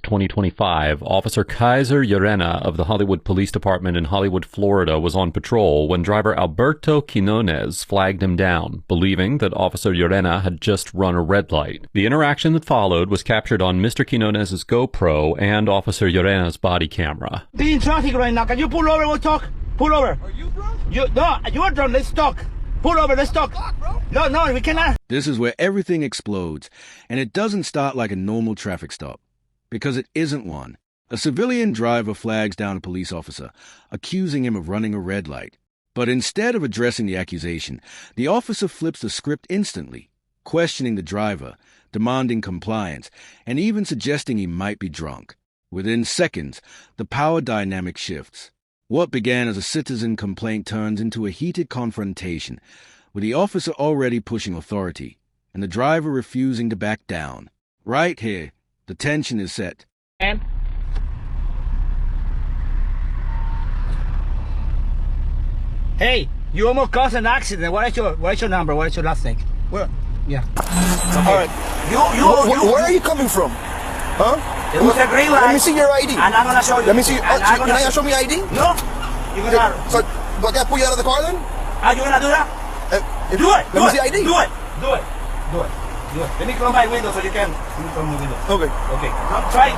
2025, Officer Kaiser Llerena of the Hollywood Police Department in Hollywood, Florida, was on patrol when driver Alberto Quinones flagged him down, believing that Officer Llerena had just run a red light. The interaction that followed was captured on Mr. Quinones' GoPro and Officer Llerena's body camera. Be in traffic right now. Can you pull over? We'll talk. Pull over. Are you drunk? No, you are drunk. Let's talk. Pull over. Let's talk. No, we cannot. This is where everything explodes, and it doesn't start like a normal traffic stop. Because it isn't one. A civilian driver flags down a police officer, accusing him of running a red light. But instead of addressing the accusation, the officer flips the script instantly, questioning the driver, demanding compliance, and even suggesting he might be drunk. Within seconds, the power dynamic shifts. What began as a citizen complaint turns into a heated confrontation, with the officer already pushing authority, and the driver refusing to back down. Right here, the tension is set. And hey, you almost caused an accident. What is your number? What is your last name? Where? Yeah. Okay. All right. Where are you coming from? Huh? It was a green light. Let me see your ID. And I'm gonna show you. Let me see. You're not gonna show me ID? No. You're gonna. So, do I gotta pull you out of the car then? You gonna do that? Do it. Let me see ID. Do it. Let me close my window so you can close my window. Okay. No, try.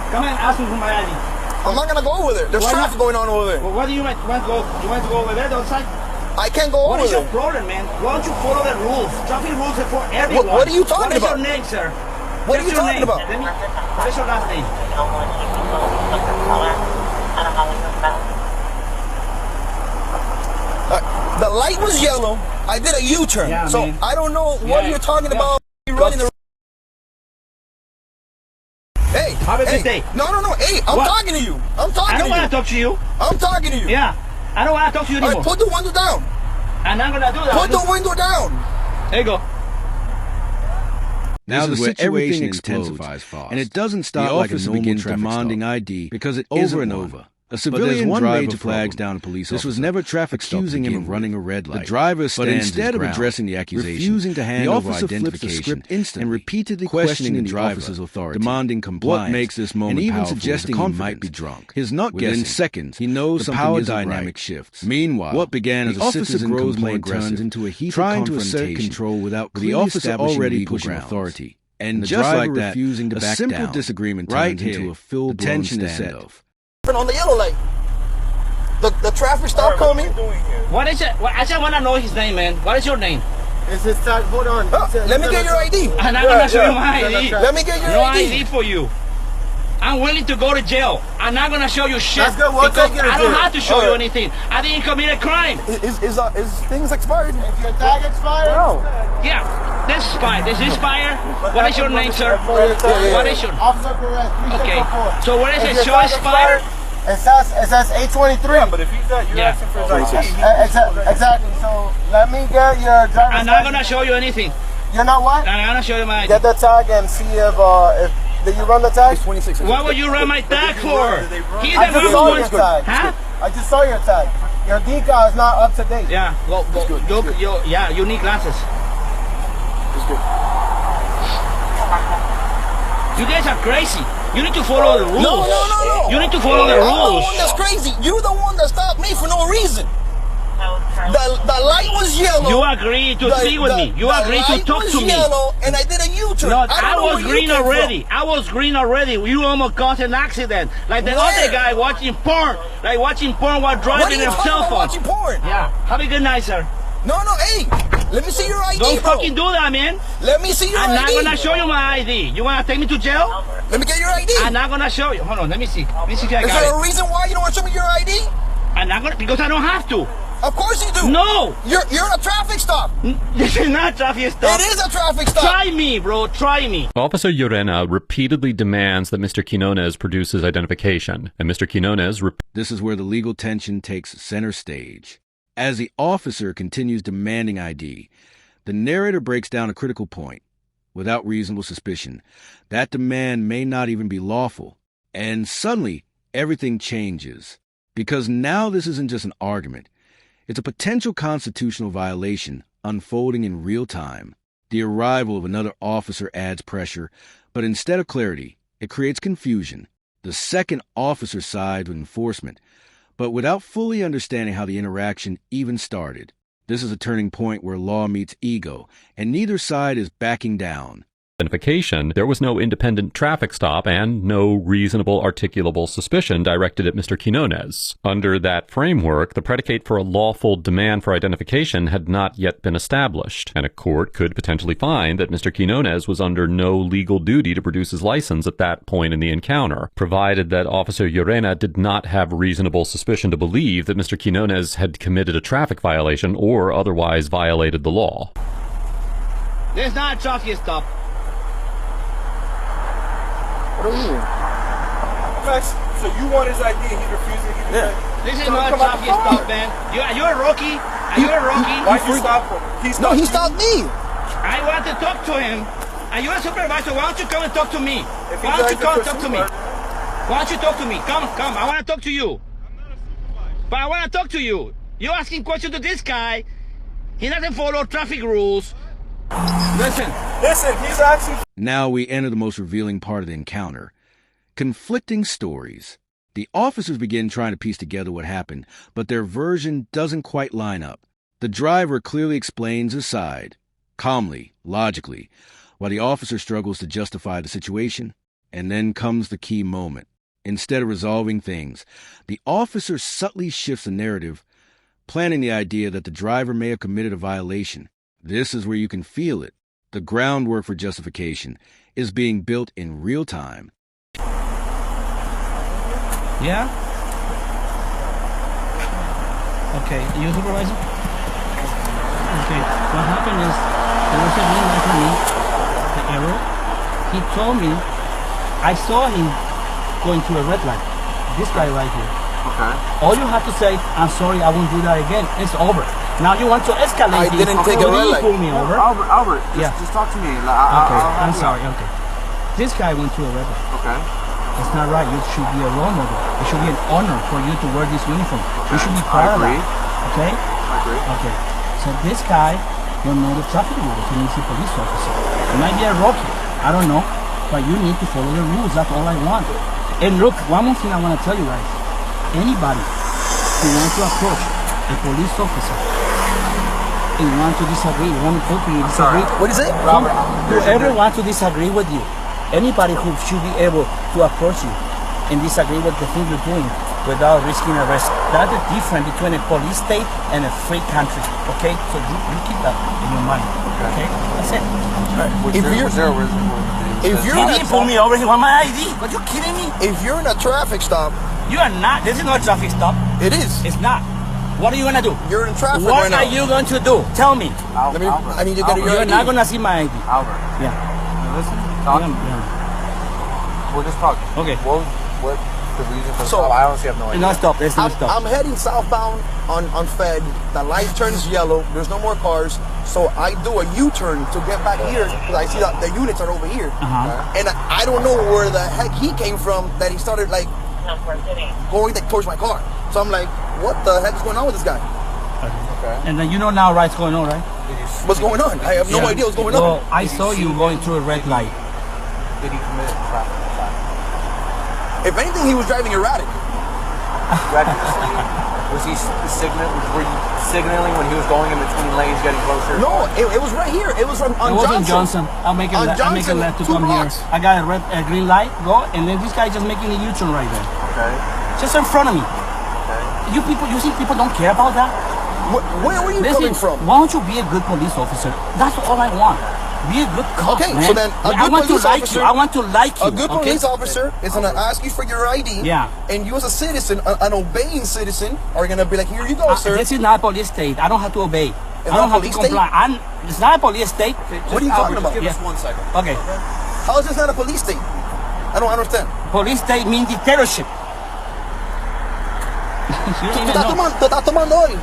Come and ask me for my ID. I'm not gonna go over there. There's traffic going on over there. Well, what do you want to go? You want to go over there, the outside? I can't go over there. What is your problem, man? Why don't you follow the rules? Traffic rules are for everyone. What are you talking about? What is your name, sir? What are you talking about? What is your last name? The light was yellow. I did a U-turn. Yeah, so man. I don't know what you're talking about. You're running the... Hey. Have a good day. No. Hey, I'm talking to you. I don't want to talk to you. I'm talking to you. Yeah. I don't want to talk to you anymore. All right, put the window down. And I'm going to do that. Put the window down. There you go. Now the situation intensifies fast, and it doesn't start like a normal demanding ID because it over and over. A civilian driver flags down a police officer. This was never traffic stop, accusing him of running a red light. The driver stands, but instead of addressing the accusation, refusing to hand over identification, and repeatedly questioning the officer's authority, demanding compliance, what makes this moment and even suggesting he might be drunk. His not guessing. Within seconds, he knows the power dynamic shifts. Meanwhile, what began as a citizen grows more aggressive, turns into a heated trying to assert control without the officer already pushing authority. And just like that, refusing to back down. A simple disagreement turns into a full-blown standoff. On the yellow light. The traffic stop coming. What is it? I just want to know his name, man. What is your name? It's his tag. Hold on. Let me get your ID. I'm not going to show you my ID. Let me get your no ID. No ID for you. I'm willing to go to jail. I'm not going to show you shit. That's good. We'll take you to jail. I don't have to show you anything. I didn't commit a crime. Is things expired? Is your tag expired? No. Yeah. This is expired. This is expired. What is your name, sir? What is your... Officer Perez. Okay. So what is it? Show expired? It says 823. Yeah, but if he's not, you're asking for his ID. Exactly. So let me get your driver's license. I'm not gonna show you anything. You know what? I'm gonna show you my ID. Get the tag and see if did you run the tag? It's 26. What would you run my tag for? He's I just saw your one. tag. Huh? I just saw your tag. Your decal is not up to date. Yeah. You need glasses. It's good. You guys are crazy. You need to follow the rules. No. You need to follow the rules. I'm the one that's crazy. You're the one that stopped me for no reason. The light was yellow. You agreed to speak with me. You agreed to talk to me. Yellow, and I did a U-turn. No, I was green already. I was green already. You almost caused an accident. Like the other guy watching porn. Like watching porn while driving a cell phone. Watching porn? Yeah. Have a good night, sir. No, hey. Let me see your ID, Don't fucking do that, man. Let me see your ID. I'm not gonna show you my ID. You wanna take me to jail? Let me get your ID. I'm not gonna show you. Hold on, let me see. Let me see if I got it. Is there a reason why you don't want to show me your ID? I'm not gonna, because I don't have to. Of course you do. No. You're a traffic stop. This is not traffic stop. It is a traffic stop. Try me, bro. Try me. Officer Llerena repeatedly demands that Mr. Quinones produce his identification, and Mr. Quinones... This is where the legal tension takes center stage. As the officer continues demanding ID, the narrator breaks down a critical point. Without reasonable suspicion, that demand may not even be lawful. And suddenly, everything changes. Because now this isn't just an argument. It's a potential constitutional violation unfolding in real time. The arrival of another officer adds pressure, but instead of clarity, It creates confusion. The second officer sides with enforcement, but without fully understanding how the interaction even started. This is a turning point where law meets ego, and neither side is backing down. Identification, there was no independent traffic stop and no reasonable articulable suspicion directed at Mr. Quinones. Under that framework, the predicate for a lawful demand for identification had not yet been established, and a court could potentially find that Mr. Quinones was under no legal duty to produce his license at that point in the encounter, provided that Officer Llorena did not have reasonable suspicion to believe that Mr. Quinones had committed a traffic violation or otherwise violated the law. There's not a traffic stop. What do you mean? Max, so you want his ID and he's refusing to give you that? This is not a traffic stop, man. Are you a rookie? Are you a rookie? Why'd you stop him? He stopped me. I want to talk to him. Are you a supervisor? Why don't you come and talk to me? If Why don't you he's come and acting talk for to me? Why don't you talk to me? Come. I want to talk to you. But I want to talk to you. You're asking questions to this guy. He doesn't follow traffic rules. Listen, he's actually... Now we enter the most revealing part of the encounter. Conflicting stories. The officers begin trying to piece together what happened, but their version doesn't quite line up. The driver clearly explains his side, calmly, logically, while the officer struggles to justify the situation. And then comes the key moment. Instead of resolving things, the officer subtly shifts the narrative, planting the idea that the driver may have committed a violation. This is where you can feel it. The groundwork for justification is being built in real time. yeah? Okay, you supervisor? Okay, what happened is, there was a green light for me, the arrow. He told me, I saw him going to a red light. This guy right here. Okay. All you have to say, I'm sorry, I won't do that again. It's over. Now you want to escalate. I didn't take a red light. Pull me over. Albert, just talk to me. Okay, I'm sorry. Okay. This guy went to a red light. Okay. It's not right. You should be a role model. It should be an honor for you to wear this uniform. You should be proud of that. Okay? I agree. Okay. So this guy don't know the traffic rules. He needs a police officer. He might be a rookie. I don't know. But you need to follow the rules. That's all I want. And look, one more thing I want to tell you guys. Anybody who wants to approach a police officer and want to disagree, want to talk to you, disagree. What is it? Whoever wants to disagree with you, anybody who should be able to approach you and disagree with the thing you're doing without risking arrest. That's the difference between a police state and a free country. Okay? So you keep that in your mind. Okay? That's it. If you're He didn't pull me over, he want my ID. Are you kidding me? If you're in a traffic stop, You are not. This is not a traffic stop. it is. It's not. What are you gonna do? You're in traffic What right now. are you going to do? Tell me. I need to get your You're ID. not gonna see my ID. Albert, Yeah. listen, talk. Yeah. We're just talking. Okay. What the reason for the So- stop? I honestly have no idea. No stop. There's no stop. I'm heading southbound on Fed. The light turns yellow. There's no more cars. So I do a U-turn to get back here because I see that the units are over here. And I don't know where the heck he came from that he started like going towards my car. So I'm like, what the heck is going on with this guy? And then you know now what's going on, right? What's going on? I have no idea what's going on. Well, I saw you going through a red light. Did he commit traffic? If anything, he was driving erratic. Recklessly? Was he were you signaling when he was going in between lanes, getting closer? No, it was right here. It was on It wasn't Johnson. I'll make a On left. I'll make a Johnson, left to 2 come blocks. here. I got a green light, go, and then this guy just making a U-turn right there, Okay. just in front of me. Okay. You think people don't care about that? Where are you coming from? Why don't you be a good police officer? That's all I want. Be a good cop, Okay, man. so then a I good want to police like officer- you. I want to like you. A good okay? police officer is gonna ask you for your ID. Yeah. And you as a citizen, an obeying citizen, are gonna be like, here you go, sir. This is not a police state. I don't have to obey. I not don't a have to police comply. It's not a police state. What are you talking about? Give us 1 second. Okay. How is this not a police state? I don't understand. Police state means dictatorship. You don't even know. Tú estás tomando hoy.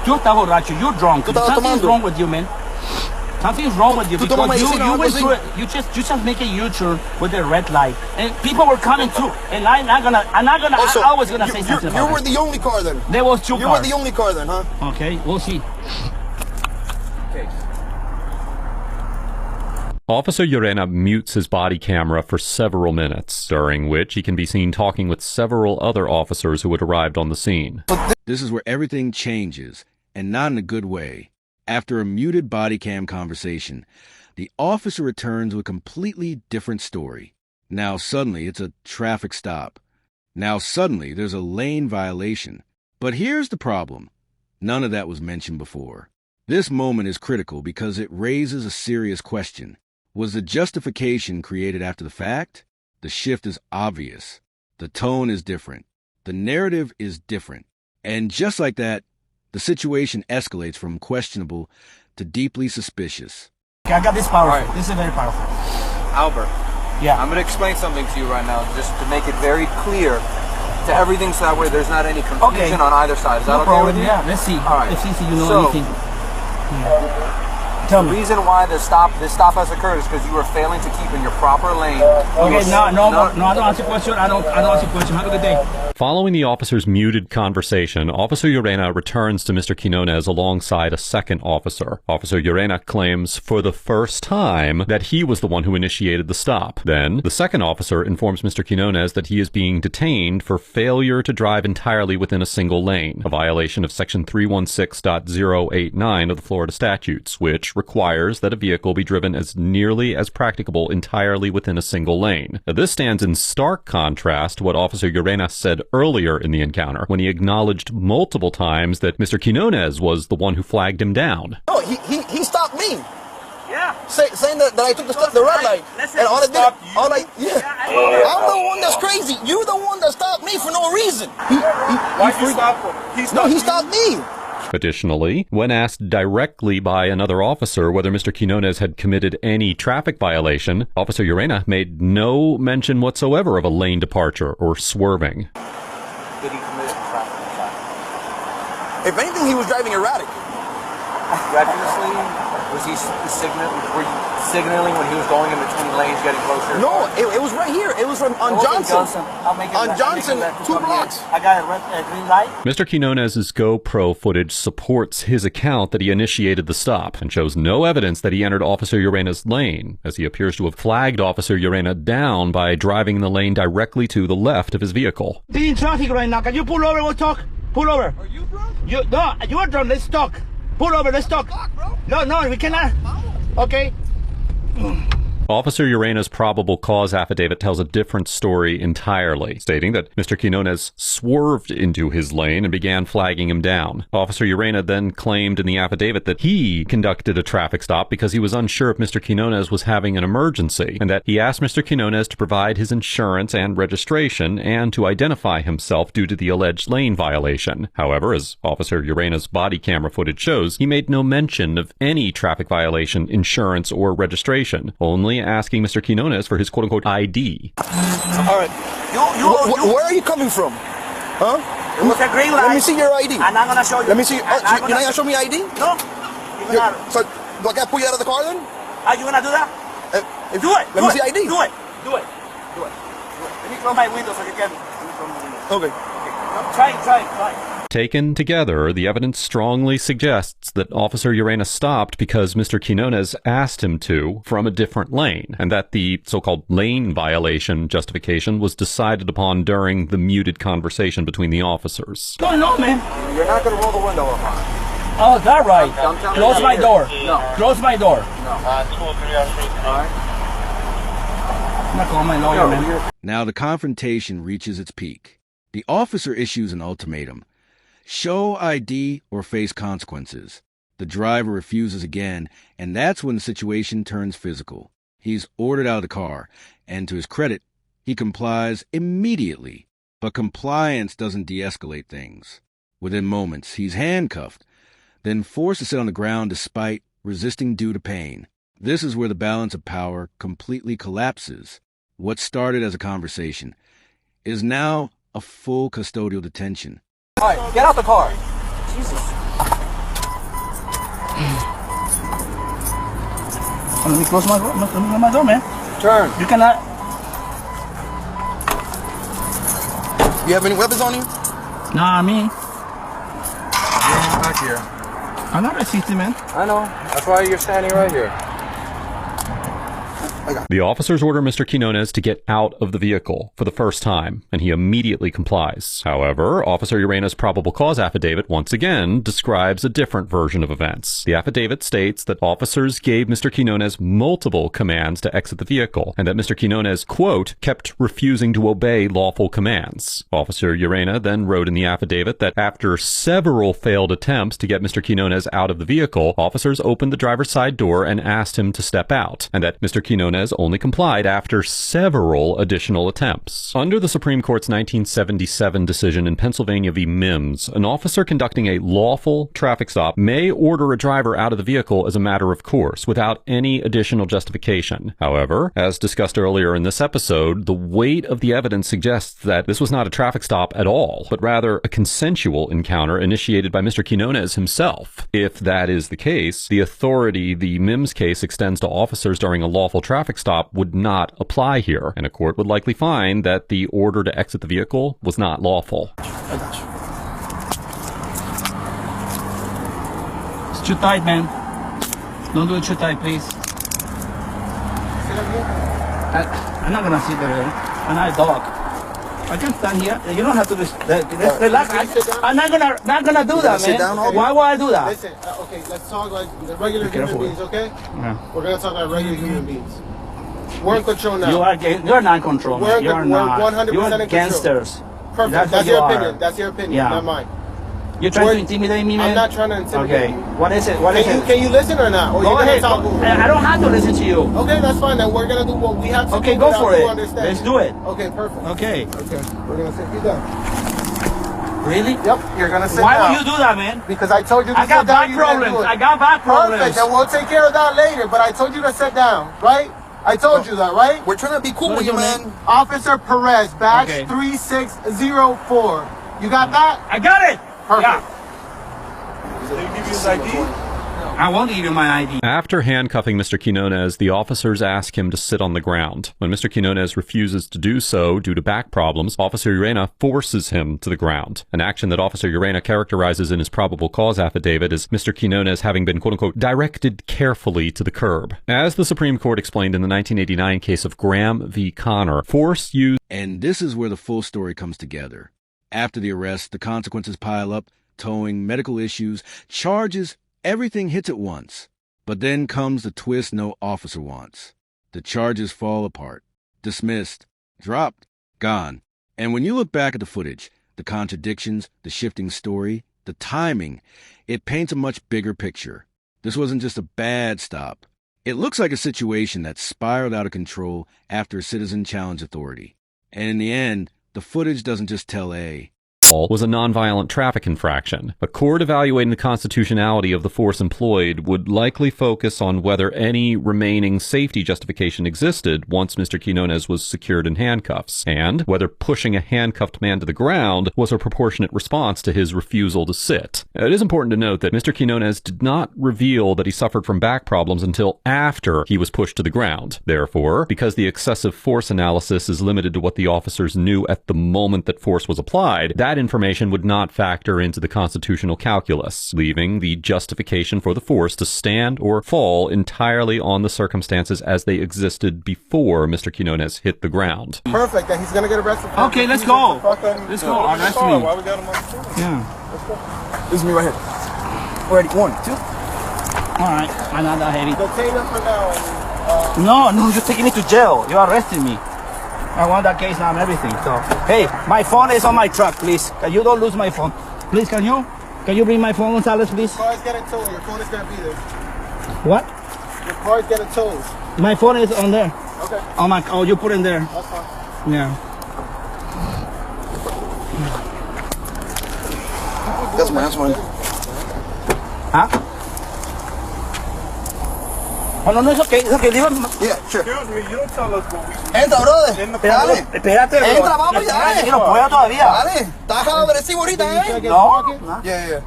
Tú estás borracho. You're drunk. Tú estabas Something's tomando. wrong with you, man. Something's wrong with you Tú tomas because you medicina o algo went así. through it. You just make a U-turn with a red light, and people were coming too. And I'm not gonna. Also, I was gonna say you something were about it. the only car then. There was 2 You were cars. the only car then, huh? Okay, we'll see. Okay. Officer Llerena mutes his body camera for several minutes, during which he can be seen talking with several other officers who had arrived on the scene. This is where everything changes, and not in a good way. After a muted body cam conversation, the officer returns with a completely different story. Now suddenly it's a traffic stop. Now suddenly there's a lane violation. But here's the problem. None of that was mentioned before. This moment is critical because it raises a serious question. Was the justification created after the fact? The shift is obvious. The tone is different. The narrative is different. And just like that, the situation escalates from questionable to deeply suspicious. Okay, I got this powerful. Right. This is very powerful. Albert, Yeah. I'm going to explain something to you right now, just to make it very clear to everything, so that way there's not any confusion on either side. Is that okay with you? Yeah, let's see. All right. Let's see if you know anything. Yeah. Tell The me. reason why this stop has occurred is because you were failing to keep in your proper lane. Okay, no, I don't answer question. I don't answer question. Have a good day. Following the officer's muted conversation, Officer Llerena returns to Mr. Quinones alongside a second officer. Officer Llerena claims for the first time that he was the one who initiated the stop. Then, the second officer informs Mr. Quinones that he is being detained for failure to drive entirely within a single lane, a violation of Section 316.089 of the Florida statutes, which requires that a vehicle be driven as nearly as practicable entirely within a single lane. Now, this stands in stark contrast to what Officer Llerena said earlier in the encounter, when he acknowledged multiple times that Mr. Quinones was the one who flagged him down. No, he stopped me. Yeah. Saying that I took the red light. And all I did, I'm the one that's crazy. You're the one that stopped me for no reason. Why'd you stop him? He stopped me. Additionally, when asked directly by another officer whether Mr. Quinones had committed any traffic violation, Officer Llerena made no mention whatsoever of a lane departure or swerving. Did he commit traffic infraction? If anything, he was driving erratic. Recklessly? Was he were you signaling when he was going in between lanes, getting closer? No, it was right here. It was on Johnson. On Johnson, 2 blocks. I got a green light. Mr. Quinones' GoPro footage supports his account that he initiated the stop and shows no evidence that he entered Officer Llerena's lane, as he appears to have flagged Officer Llerena down by driving in the lane directly to the left of his vehicle. Be in traffic right now. Can you pull over? We'll talk. Pull over. Are you drunk? No, you are drunk. Let's talk. Pull over. Let's talk. Bro. No, we cannot. Okay. Officer Llerena's probable cause affidavit tells a different story entirely, stating that Mr. Quinones swerved into his lane and began flagging him down. Officer Llerena then claimed in the affidavit that he conducted a traffic stop because he was unsure if Mr. Quinones was having an emergency, and that he asked Mr. Quinones to provide his insurance and registration and to identify himself due to the alleged lane violation. However, as Officer Llerena's body camera footage shows, he made no mention of any traffic violation, insurance, or registration, only asking Mr. Quinones for his quote-unquote ID. All right. Where are you coming from? Huh? It was a green light. Let me see your ID. I'm not gonna show you. Let me see. You're not gonna show me ID? No. So do I gotta pull you out of the car then? Are you gonna do that? Do it. Let me see ID. Do it. Let me close my window so you can. Okay. Try. Taken together, the evidence strongly suggests that Officer Llerena stopped because Mr. Quinones asked him to from a different lane, and that the so-called lane violation justification was decided upon during the muted conversation between the officers. What's going on, man? You're not going to roll the window up on. Oh, that right. Close my door. No. Close my door. No. All right. I'm not calling my lawyer, man. Now the confrontation reaches its peak. The officer issues an ultimatum. Show ID or face consequences. The driver refuses again, and that's when the situation turns physical. He's ordered out of the car, and to his credit, he complies immediately. But compliance doesn't de-escalate things. Within moments, he's handcuffed, then forced to sit on the ground despite resisting due to pain. This is where the balance of power completely collapses. What started as a conversation is now a full custodial detention. All right, get out the car. Jesus. Let me close my door. Let me close my door, man. Turn. You cannot. You have any weapons on you? Nah, me. Back here. I'm not resisting, man. I know. That's why you're standing right here. The officers order Mr. Quinones to get out of the vehicle for the first time, and he immediately complies. However, Officer Urena's probable cause affidavit once again describes a different version of events. The affidavit states that officers gave Mr. Quinones multiple commands to exit the vehicle, and that Mr. Quinones, quote, kept refusing to obey lawful commands. Officer Urena then wrote in the affidavit that after several failed attempts to get Mr. Quinones out of the vehicle, officers opened the driver's side door and asked him to step out, and that Mr. Quinones only complied after several additional attempts. Under the Supreme Court's 1977 decision in Pennsylvania v. Mims, an officer conducting a lawful traffic stop may order a driver out of the vehicle as a matter of course, without any additional justification. However, as discussed earlier in this episode, the weight of the evidence suggests that this was not a traffic stop at all, but rather a consensual encounter initiated by Mr. Quinones himself. If that is the case, the authority the Mims case extends to officers during a lawful traffic stop would not apply here, and a court would likely find that the order to exit the vehicle was not lawful. It's too tight, man. Don't do it too tight, please. I'm not gonna sit there. I'm not a dog. I can stand here. You don't have to relax. I'm not gonna do that, man. Why would I do that? Listen, okay, let's talk like the regular human beings, okay? Yeah. We're gonna talk like regular human beings. We're in control now. You're not in control. We're 100% You're gangsters. Perfect. That's your opinion. That's your opinion, not mine. You're trying to intimidate me, man? I'm not trying to intimidate you. What is it? Can you listen or not? Or go ahead. I don't have to listen to you. Okay, that's fine. Then we're gonna do what we have to do. Okay, go for it. Let's do it. Okay, perfect. Okay. We're gonna sit you down. Really? Yep. You're gonna sit down. Why would you do that, man? Because I told you to sit down. I got back problems. I got back problems. Perfect. Then we'll take care of that later. But I told you to sit down, right? I told you that, right? We're trying to be cool with you, man. Officer Perez, badge 3604. You got that? I got it. Perfect. Yeah. Did he give you his ID? I won't give you my ID. After handcuffing Mr. Quinones, the officers ask him to sit on the ground. When Mr. Quinones refuses to do so due to back problems, Officer Urena forces him to the ground, an action that Officer Urena characterizes in his probable cause affidavit as Mr. Quinones having been, quote-unquote, directed carefully to the curb. As the Supreme Court explained in the 1989 case of Graham v. Connor, force used... And this is where the full story comes together. After the arrest, the consequences pile up, towing, medical issues, charges, everything hits at once. But then comes the twist no officer wants. The charges fall apart, dismissed, dropped, gone. And when you look back at the footage, the contradictions, the shifting story, the timing, it paints a much bigger picture. This wasn't just a bad stop. It looks like a situation that spiraled out of control after a citizen challenged authority. And in the end, the footage doesn't just tell A. was a nonviolent traffic infraction. A court evaluating the constitutionality of the force employed would likely focus on whether any remaining safety justification existed once Mr. Quinones was secured in handcuffs, and whether pushing a handcuffed man to the ground was a proportionate response to his refusal to sit. It is important to note that Mr. Quinones did not reveal that he suffered from back problems until after he was pushed to the ground. Therefore, because the excessive force analysis is limited to what the officers knew at the moment that force was applied, that information would not factor into the constitutional calculus, leaving the justification for the force to stand or fall entirely on the circumstances as they existed before Mr. Quinones hit the ground. Perfect, then he's gonna get arrested. Okay, let's go. Let's go. Arrest me. Why we got him on the phone? Yeah. Let's go. This is me right here. Ready? 1, 2. Alright, I'm not that heavy. Detain him for now. No, you're taking me to jail. You're arresting me. I want that case now and everything. So, hey, my phone is on my truck, please. You don't lose my phone. Please, can you bring my phone, Gonzalez, please? Your car is getting towed. Your phone is gonna be there. What? Your car is getting towed. My phone is on there. Okay. Oh, you put it in there. That's fine. Yeah. That's mine. Huh? Oh, no, it's okay. Leave him. Yeah, sure. Excuse me, you don't tell us what we do. Entra, brother. Espérate, bro. Entra, vamos ya. No puedo todavía. Dale. Estás agresivo ahorita, No. Yeah.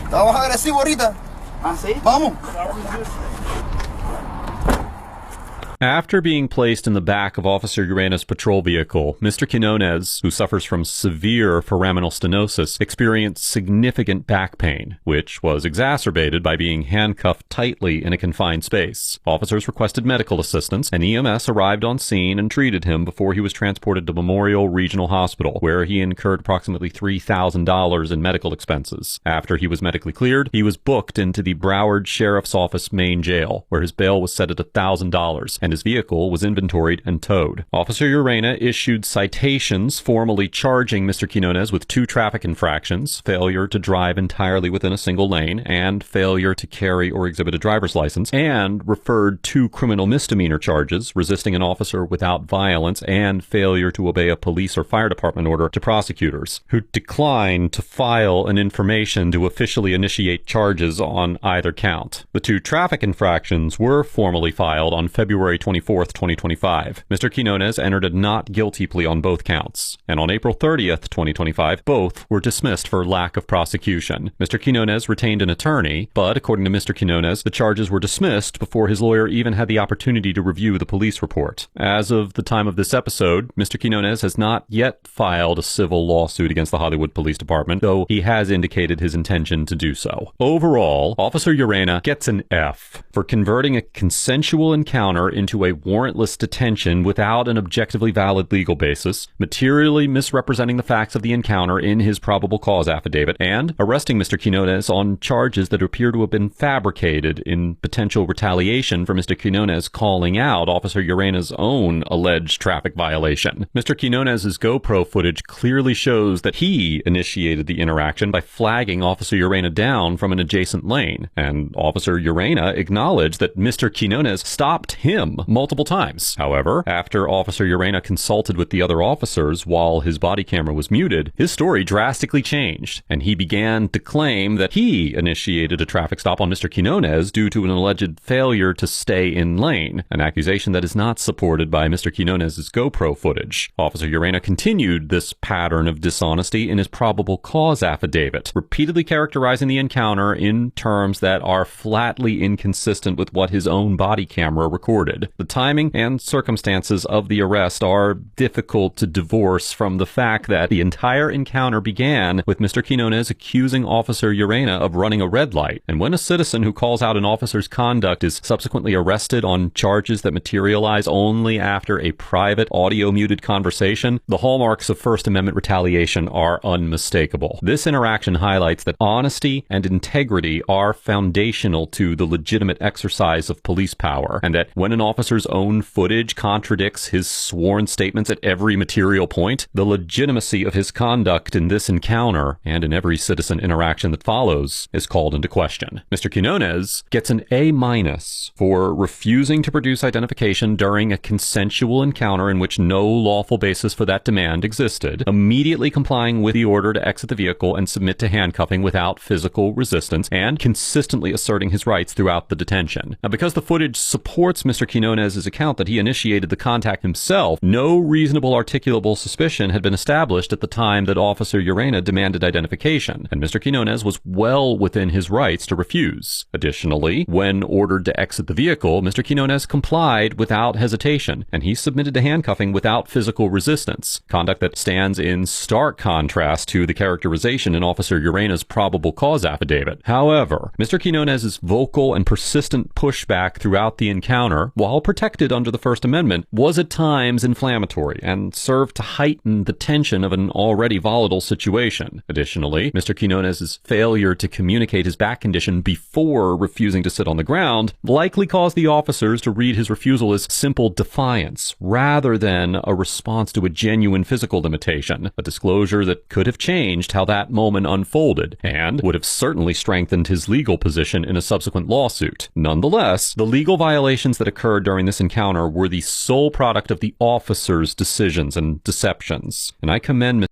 Estamos agresivos ahorita. ¿Ah, sí? Vamos. After being placed in the back of Officer Urena's patrol vehicle, Mr. Quinones, who suffers from severe foraminal stenosis, experienced significant back pain, which was exacerbated by being handcuffed tightly in a confined space. Officers requested medical assistance, and EMS arrived on scene and treated him before he was transported to Memorial Regional Hospital, where he incurred approximately $3,000 in medical expenses. After he was medically cleared, he was booked into the Broward Sheriff's Office main jail, where his bail was set at $1,000, and his vehicle was inventoried and towed. Officer Urena issued citations formally charging Mr. Quinones with 2 traffic infractions: failure to drive entirely within a single lane and failure to carry or exhibit a driver's license, and referred 2 criminal misdemeanor charges: resisting an officer without violence and failure to obey a police or fire department order, to prosecutors, who declined to file an information to officially initiate charges on either count. The 2 traffic infractions were formally filed on February 24, 2025. Mr. Quinones entered a not guilty plea on both counts, and on April 30th, 2025, both were dismissed for lack of prosecution. Mr. Quinones retained an attorney, but according to Mr. Quinones, the charges were dismissed before his lawyer even had the opportunity to review the police report. As of the time of this episode, Mr. Quinones has not yet filed a civil lawsuit against the Hollywood Police Department, though he has indicated his intention to do so. Overall, Officer Urena gets an F for converting a consensual encounter into a warrantless detention without an objectively valid legal basis, materially misrepresenting the facts of the encounter in his probable cause affidavit, and arresting Mr. Quinones on charges that appear to have been fabricated in potential retaliation for Mr. Quinones calling out Officer Urena's own alleged traffic violation. Mr. Quinones' GoPro footage clearly shows that he initiated the interaction by flagging Officer Urena down from an adjacent lane, and Officer Urena acknowledged that Mr. Quinones stopped him multiple times. However, after Officer Urena consulted with the other officers while his body camera was muted, his story drastically changed, and he began to claim that he initiated a traffic stop on Mr. Quinones due to an alleged failure to stay in lane, an accusation that is not supported by Mr. Quinones' GoPro footage. Officer Urena continued this pattern of dishonesty in his probable cause affidavit, repeatedly characterizing the encounter in terms that are flatly inconsistent with what his own body camera recorded. The timing and circumstances of the arrest are difficult to divorce from the fact that the entire encounter began with Mr. Quinones accusing Officer Urena of running a red light, and when a citizen who calls out an officer's conduct is subsequently arrested on charges that materialize only after a private audio-muted conversation, the hallmarks of First Amendment retaliation are unmistakable. This interaction highlights that honesty and integrity are foundational to the legitimate exercise of police power, and that when an officer's own footage contradicts his sworn statements at every material point, the legitimacy of his conduct in this encounter, and in every citizen interaction that follows, is called into question. Mr. Quinones gets an A- for refusing to produce identification during a consensual encounter in which no lawful basis for that demand existed, immediately complying with the order to exit the vehicle and submit to handcuffing without physical resistance, and consistently asserting his rights throughout the detention. Now, because the footage supports Mr. Quinones' account that he initiated the contact himself, no reasonable articulable suspicion had been established at the time that Officer Urena demanded identification, and Mr. Quinones was well within his rights to refuse. Additionally, when ordered to exit the vehicle, Mr. Quinones complied without hesitation, and he submitted to handcuffing without physical resistance, conduct that stands in stark contrast to the characterization in Officer Urena's probable cause affidavit. However, Mr. Quinones' vocal and persistent pushback throughout the encounter, while protected under the First Amendment, was at times inflammatory and served to heighten the tension of an already volatile situation. Additionally, Mr. Quinones' failure to communicate his back condition before refusing to sit on the ground likely caused the officers to read his refusal as simple defiance rather than a response to a genuine physical limitation, a disclosure that could have changed how that moment unfolded and would have certainly strengthened his legal position in a subsequent lawsuit. Nonetheless, the legal violations that occurred during this encounter were the sole product of the officers' decisions and deceptions, and I commend